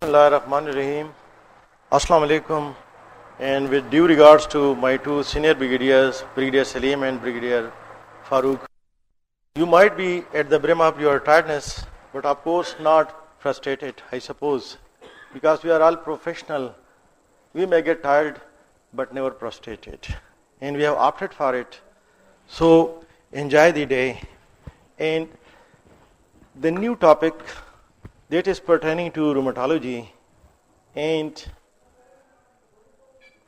Bismillahirrahmanirrahim. Assalamu alaikum. And with due regards to my two senior brigadiers, Brigadier Salim and Brigadier Farooq, you might be at the brim of your tiredness, but of course not frustrated, I suppose, because we are all professional. We may get tired, but never prostrated. And we have opted for it. So enjoy the day. And the new topic that is pertaining to rheumatology, and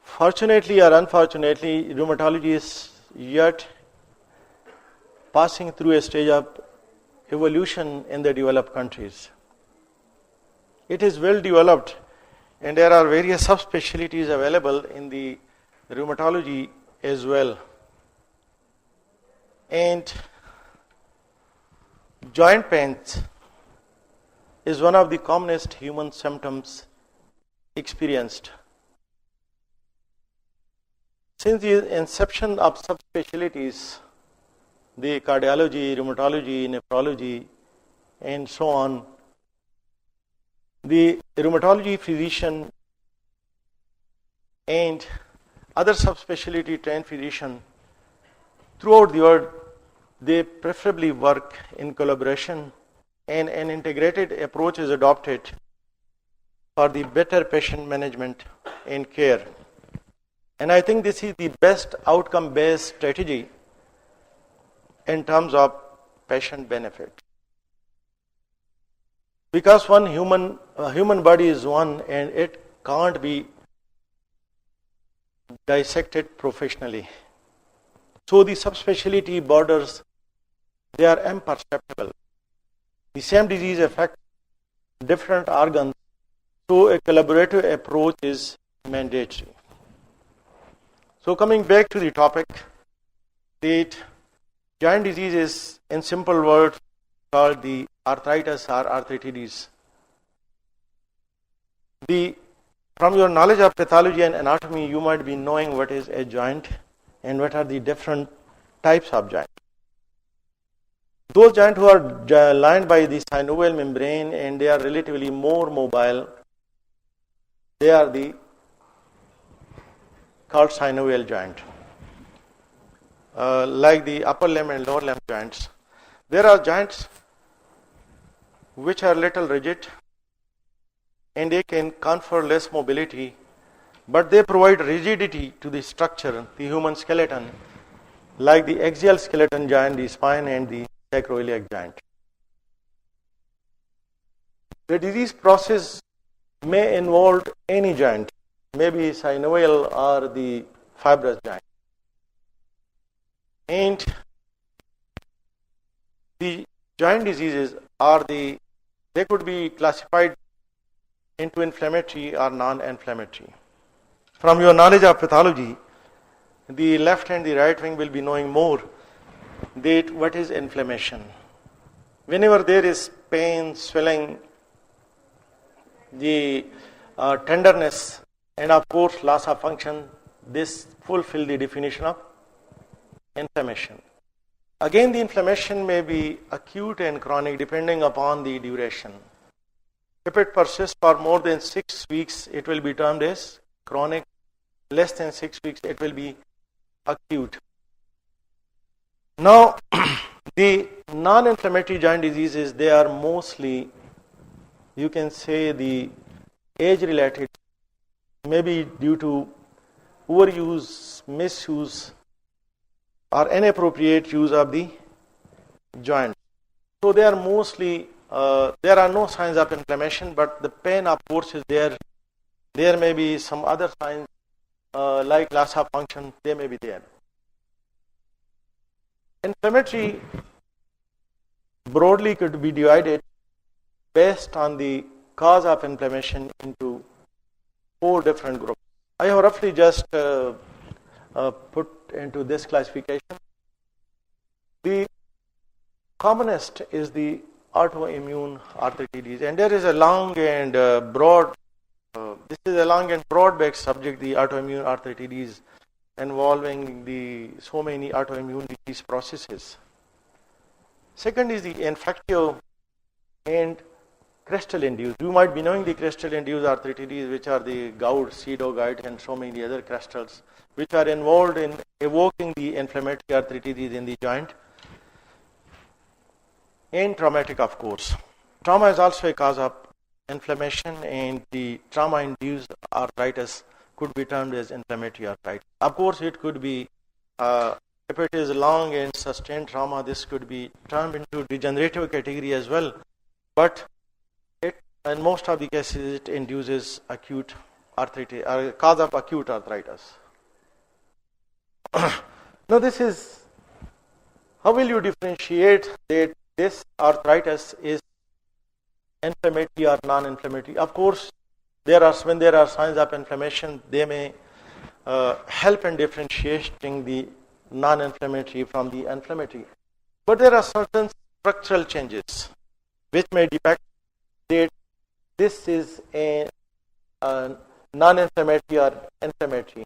fortunately or unfortunately, rheumatology is yet passing through a stage of evolution in the developed countries. It is well developed, and there are various subspecialties available in the rheumatology as well. And joint pains is one of the commonest human symptoms experienced. Since the inception of subspecialties, the cardiology, rheumatology, nephrology, and so on, the rheumatology physician and other subspecialty trained physician throughout the world, they preferably work in collaboration, and an integrated approach is adopted for the better patient management and care. And I think this is the best outcome-based strategy in terms of patient benefit. Because human body is one, and it can't be dissected professionally. So the subspecialty borders, they are imperceptible. The same disease affects different organs, so a collaborative approach is mandatory. So coming back to the topic, that joint disease is, in simple words, called the arthritis or arthritis. From your knowledge of pathology and anatomy, you might be knowing what is a joint and what are the different types of joints. Those joints who are lined by the synovial membrane and they are relatively more mobile, they are called synovial joint. Like the upper limb and lower limb joints. There are joints which are little rigid and they can confer less mobility, but they provide rigidity to the structure, the human skeleton, like the axial skeleton joint, the spine, and the sacroiliac joint. The disease process may involve any joint, maybe synovial or the fibrous joint. And the joint diseases they could be classified into inflammatory or non-inflammatory. From your knowledge of pathology, the left and the right wing will be knowing more that what is inflammation. Whenever there is pain, swelling, the tenderness, and of course loss of function, this fulfill the definition of inflammation. Again, the inflammation may be acute and chronic depending upon the duration. If it persists for more than 6 weeks, it will be termed as chronic. Less than 6 weeks, it will be acute. Now, the non-inflammatory joint diseases, they are mostly, you can say, the age-related, maybe due to overuse, misuse, or inappropriate use of the joint. So they are mostly, there are no signs of inflammation, but the pain, of course, is there. There may be some other signs like loss of function, they may be there. Inflammatory broadly could be divided based on the cause of inflammation into 4 different groups. I have roughly just put into this classification. The commonest is the autoimmune arthritis, and there is a long and broad based subject, the autoimmune arthritis, involving so many autoimmune disease processes. Second is the infective and crystal-induced. You might be knowing the crystal-induced arthritis, which are the gout, pseudo-gout, and so many other crystals, which are involved in evoking the inflammatory arthritis in the joint. And traumatic, of course. Trauma is also a cause of inflammation, and the trauma-induced arthritis could be termed as inflammatory arthritis. Of course, it could be, if it is long and sustained trauma, this could be termed into degenerative category as well. But in most of the cases, it induces acute arthritis, or cause of acute arthritis. Now, this is how will you differentiate that this arthritis is inflammatory or non-inflammatory? Of course, when there are signs of inflammation, they may help in differentiating the non-inflammatory from the inflammatory. But there are certain structural changes which may depict that this is a non-inflammatory or inflammatory.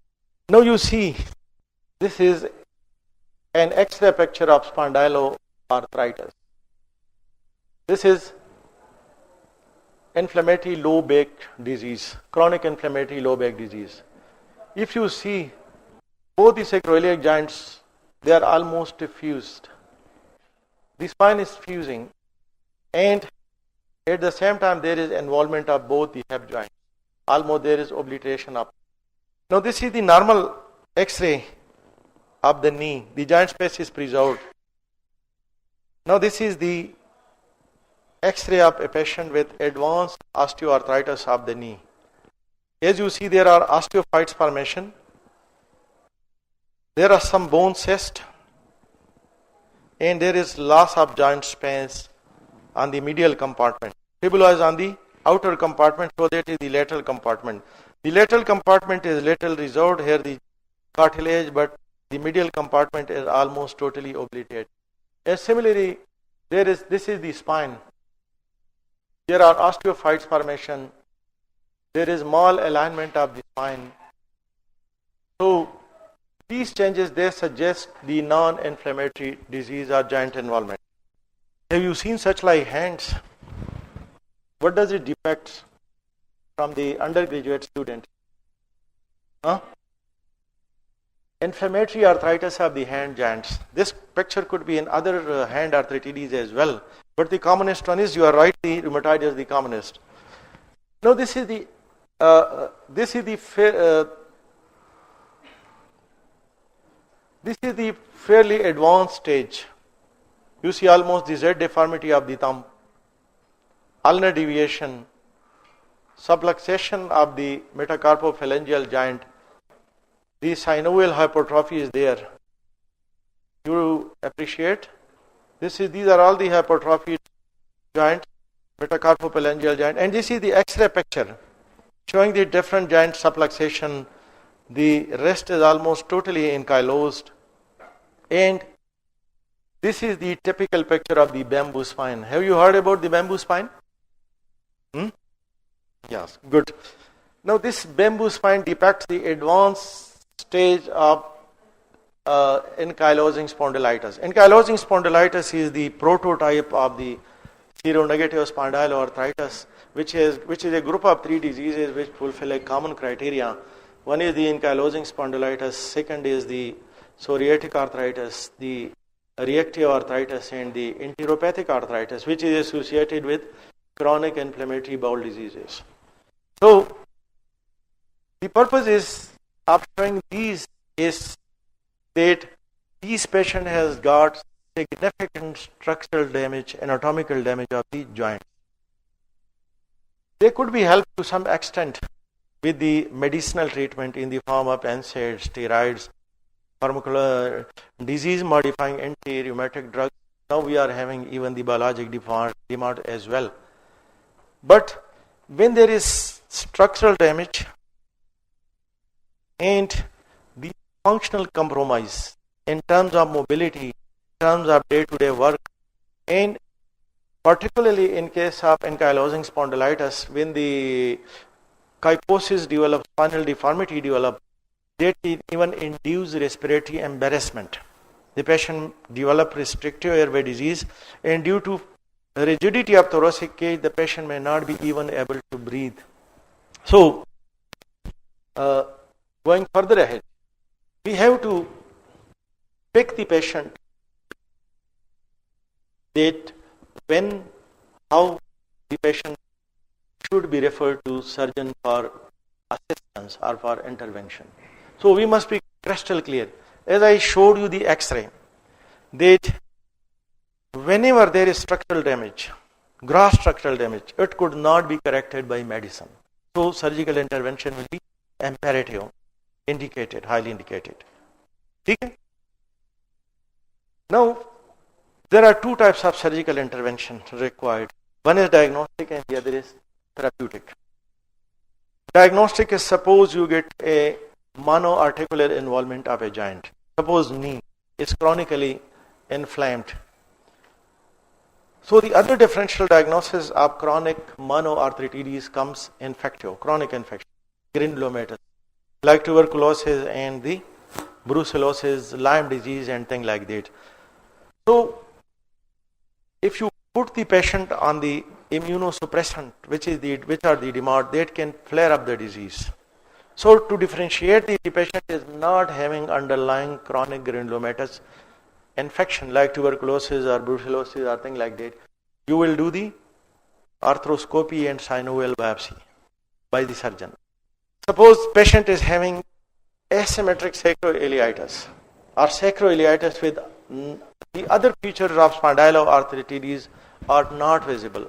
Now you see, this is an X-ray picture of spondyloarthritis. This is inflammatory low back disease, chronic inflammatory low back disease. If you see both the sacroiliac joints, they are almost fused. The spine is fusing, and at the same time there is involvement of both the hip joints. Almost there is obliteration of. Now this is the normal X-ray of the knee. The joint space is preserved. Now this is the X-ray of a patient with advanced osteoarthritis of the knee. As you see, there are osteophytes formation. There are some bone cysts, and there is loss of joint space on the medial compartment. Fibula is on the outer compartment, so that is the lateral compartment. The lateral compartment is little resolved here, the cartilage, but the medial compartment is almost totally obliterated. And similarly, this is the spine. There are osteophytes formation. There is malalignment of the spine. So these changes, they suggest the non-inflammatory disease or joint involvement. Have you seen such like hands? What does it depict from the undergraduate student? Inflammatory arthritis of the hand joints. This picture could be in other hand arthritis as well, but the commonest one is, you are right, the rheumatoid is the commonest. Now this is the fairly advanced stage. You see almost the Z deformity of the thumb, ulnar deviation, subluxation of the metacarpophalangeal joint. The synovial hypertrophy is there. You appreciate? These are all the hypertrophied joint, metacarpophalangeal joint, and this is the X-ray picture showing the different joint subluxation. The wrist is almost totally ankylosed, and this is the typical picture of the bamboo spine. Have you heard about the bamboo spine? Yes, good. Now this bamboo spine depicts the advanced stage of ankylosing spondylitis. Ankylosing spondylitis is the prototype of the seronegative spondyloarthritis, which is a group of 3 diseases which fulfill a common criteria. One is the ankylosing spondylitis, second is the psoriatic arthritis, the reactive arthritis, and the enteropathic arthritis, which is associated with chronic inflammatory bowel diseases. So the purpose of showing these is that this patient has got significant structural damage, anatomical damage of the joint. They could be helped to some extent with the medicinal treatment in the form of NSAIDs, steroids, disease-modifying anti-rheumatic drugs. Now we are having even the biologic demand as well. But when there is structural damage and the functional compromise in terms of mobility, in terms of day-to-day work, and particularly in case of ankylosing spondylitis, when the kyphosis develops, spinal deformity develops, that even induce respiratory embarrassment. The patient develops restrictive airway disease, and due to rigidity of thoracic cage, the patient may not be even able to breathe. So, going further ahead, we have to pick the patient that when, how the patient should be referred to surgeon for assistance or for intervention. So we must be crystal clear. As I showed you the X-ray, that whenever there is structural damage, gross structural damage, it could not be corrected by medicine. So surgical intervention will be imperative, indicated, highly indicated. Okay? Now, there are two types of surgical intervention required. One is diagnostic and the other is therapeutic. Diagnostic is, suppose you get a monoarticular involvement of a joint. Suppose knee is chronically inflamed. So the other differential diagnosis of chronic monoarthritis comes infectio, chronic infection, granulomatous, like tuberculosis and the brucellosis, Lyme disease and things like that. So if you put the patient on the immunosuppressant, which are the DMARD, that can flare up the disease. So to differentiate, the patient is not having underlying chronic granulomatous infection like tuberculosis or brucellosis or things like that, you will do the arthroscopy and synovial biopsy by the surgeon. Suppose patient is having asymmetric sacroiliitis or sacroiliitis with the other features of spondyloarthritis are not visible.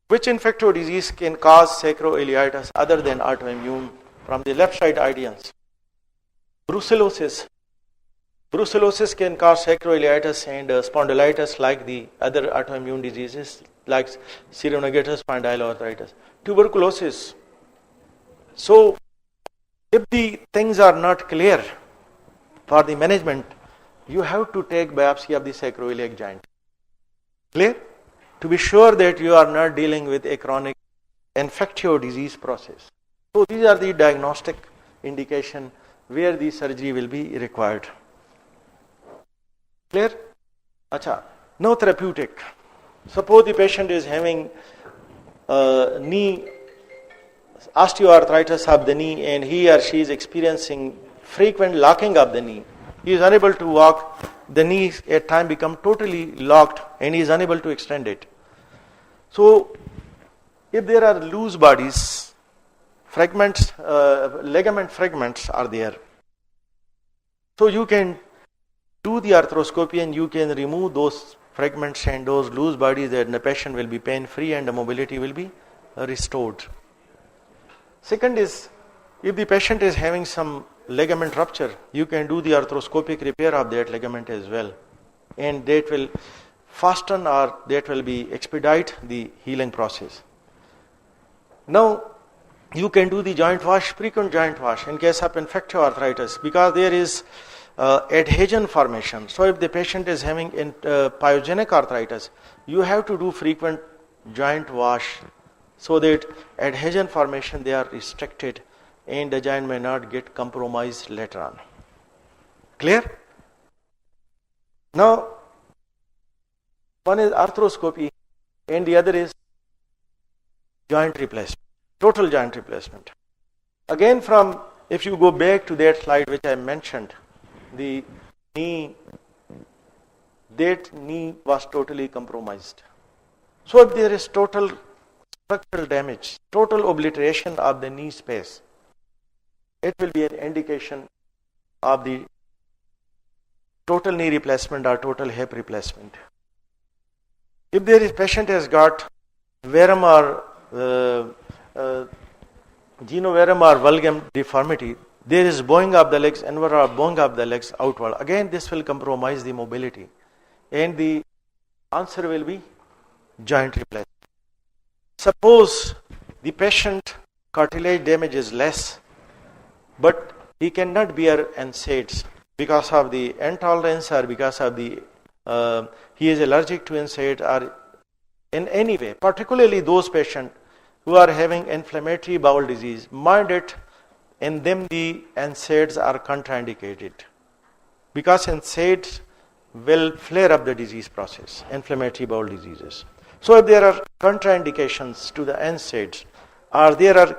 Which infectious disease can cause sacroiliitis other than autoimmune? From the left side audience, brucellosis. Brucellosis can cause sacroiliitis and spondylitis like the other autoimmune diseases like seronegative spondyloarthritis. Tuberculosis. So, if the things are not clear for the management, you have to take biopsy of the sacroiliac joint. Clear? To be sure that you are not dealing with a chronic infectious disease process. So these are the diagnostic indication where the surgery will be required. Clear? Acha. No therapeutic. Suppose the patient is having knee osteoarthritis of the knee and he or she is experiencing frequent locking of the knee. He is unable to walk, the knee at time become totally locked and he is unable to extend it. So, if there are loose bodies, fragments, ligament fragments are there. So you can do the arthroscopy and you can remove those fragments and those loose bodies, and the patient will be pain free and the mobility will be restored. Second is, if the patient is having some ligament rupture, you can do the arthroscopic repair of that ligament as well, and that will fasten or that will be expedite the healing process. Now you can do the joint wash, frequent joint wash in case of infectious arthritis, because there is adhesion formation. So if the patient is having pyogenic arthritis, you have to do frequent joint wash so that adhesion formation they are restricted and the joint may not get compromised later on. Clear? Now, one is arthroscopy and the other is joint replacement, total joint replacement. Again, from, if you go back to that slide which I mentioned, the knee, that knee was totally compromised. So if there is total structural damage, total obliteration of the knee space, it will be an indication of the total knee replacement or total hip replacement. If there is patient has got verum or genoverum or vulgum deformity, there is bowing of the legs inward or bowing of the legs outward. Again, this will compromise the mobility, and the answer will be joint replacement. Suppose the patient cartilage damage is less, but he cannot bear NSAIDs because of the intolerance or because of the he is allergic to NSAID or in any way, particularly those patients who are having inflammatory bowel disease, mind it, in them the NSAIDs are contraindicated because NSAIDs will flare up the disease process, inflammatory bowel diseases. So if there are contraindications to the NSAIDs, or there are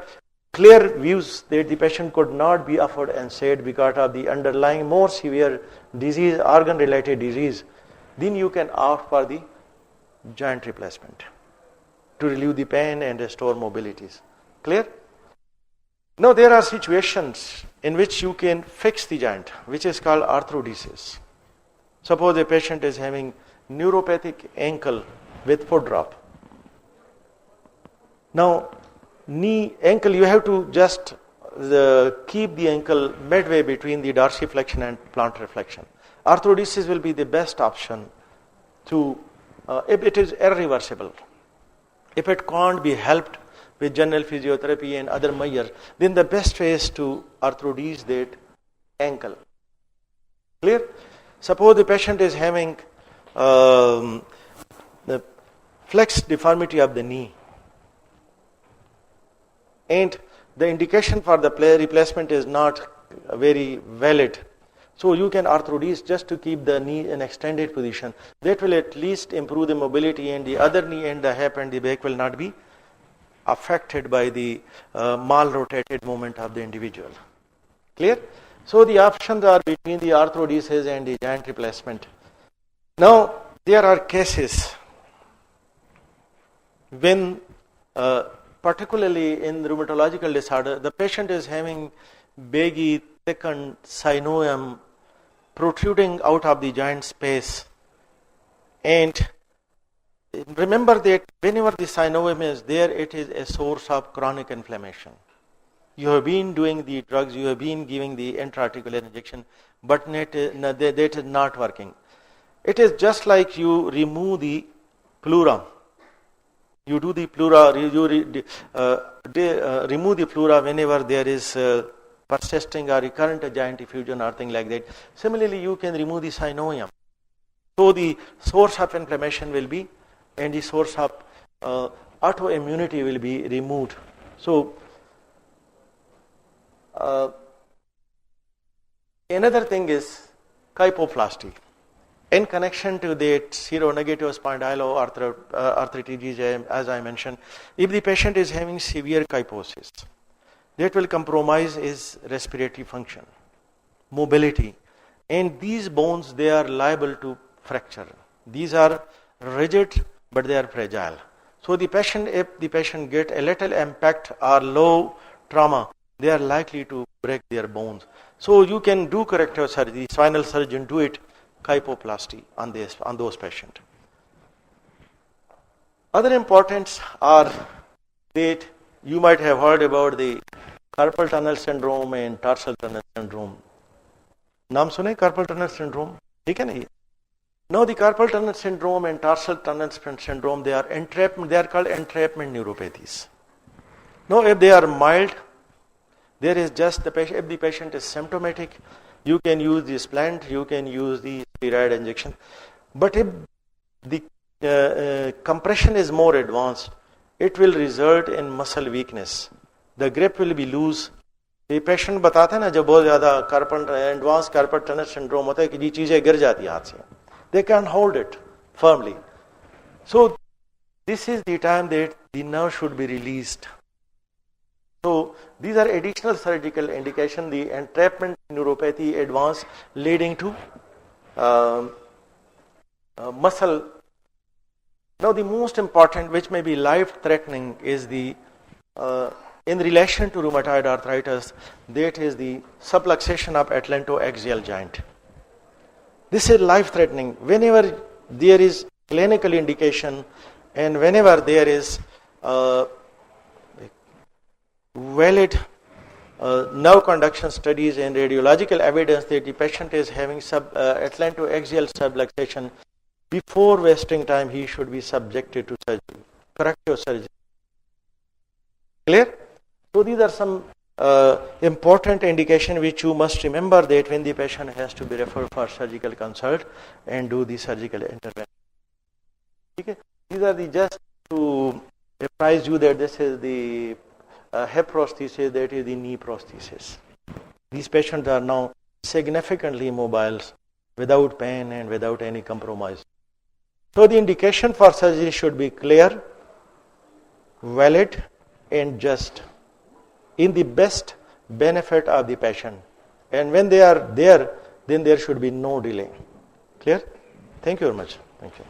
clear views that the patient could not be offered NSAID because of the underlying more severe disease, organ-related disease, then you can opt for the joint replacement to relieve the pain and restore mobilities. Clear? Now there are situations in which you can fix the joint, which is called arthrodesis. Suppose a patient is having neuropathic ankle with foot drop. Now, ankle, you have to just keep the ankle midway between the dorsiflexion and plantar flexion. Arthrodesis will be the best option if it is irreversible. If it can't be helped with general physiotherapy and other measures, then the best way is to arthrodese that ankle. Clear? Suppose the patient is having the flex deformity of the knee, and the indication for the replacement is not very valid. So you can arthrodese just to keep the knee in extended position. That will at least improve the mobility, and the other knee and the hip and the back will not be affected by the mal-rotated movement of the individual. Clear? So the options are between the arthrodesis and the joint replacement. Now, there are cases when, particularly in rheumatological disorder, the patient is having baggy, thickened synovium protruding out of the joint space. And remember that whenever the synovium is there, it is a source of chronic inflammation. You have been doing the drugs, you have been giving the intra-articular injection, but that is not working. It is just like you remove the pleura. You do the pleura, remove the pleura whenever there is persisting or recurrent giant effusion or thing like that. Similarly, you can remove the synovium. So the source of inflammation will be, and the source of autoimmunity will be removed. So another thing is kyphoplasty. In connection to that seronegative spondyloarthritis, as I mentioned, if the patient is having severe kyphosis, that will compromise his respiratory function, mobility, and these bones, they are liable to fracture. These are rigid, but they are fragile. So the patient, if the patient get a little impact or low trauma, they are likely to break their bones. So you can do corrective surgery, spinal surgeon do it, kyphoplasty on those patients. Other importance are that you might have heard about the carpal tunnel syndrome and tarsal tunnel syndrome. नाम सुने carpal tunnel syndrome? ठीक है ना ये? Now the carpal tunnel syndrome and tarsal tunnel syndrome, they are called entrapment neuropathies. Now if they are mild, there is just the patient, if the patient is symptomatic, you can use the splint, you can use the steroid injection. But if the compression is more advanced, it will result in muscle weakness. The grip will be loose. The patient बताता है ना जब बहुत ज़्यादा advanced carpal tunnel syndrome होता है कि ये चीज़ें गिर जाती हैं हाथ से. They can't hold it firmly. So this is the time that the nerve should be released. So these are additional surgical indication, the entrapment neuropathy advance leading to muscle. Now the most important, which may be life-threatening, is the in relation to rheumatoid arthritis, that is the subluxation of atlantoaxial joint. This is life-threatening. Whenever there is clinical indication and whenever there is valid nerve conduction studies and radiological evidence that the patient is having atlantoaxial subluxation, before wasting time, he should be subjected to surgery, corrective surgery. Clear? So these are some important indication which you must remember, that when the patient has to be referred for surgical consult and do the surgical intervention. Okay? These are just to apprise you that this is the hip prosthesis, that is the knee prosthesis. These patients are now significantly mobile without pain and without any compromise. So the indication for surgery should be clear, valid, and just, in the best benefit of the patient. And when they are there, then there should be no delay. Clear? Thank you very much. Thank you.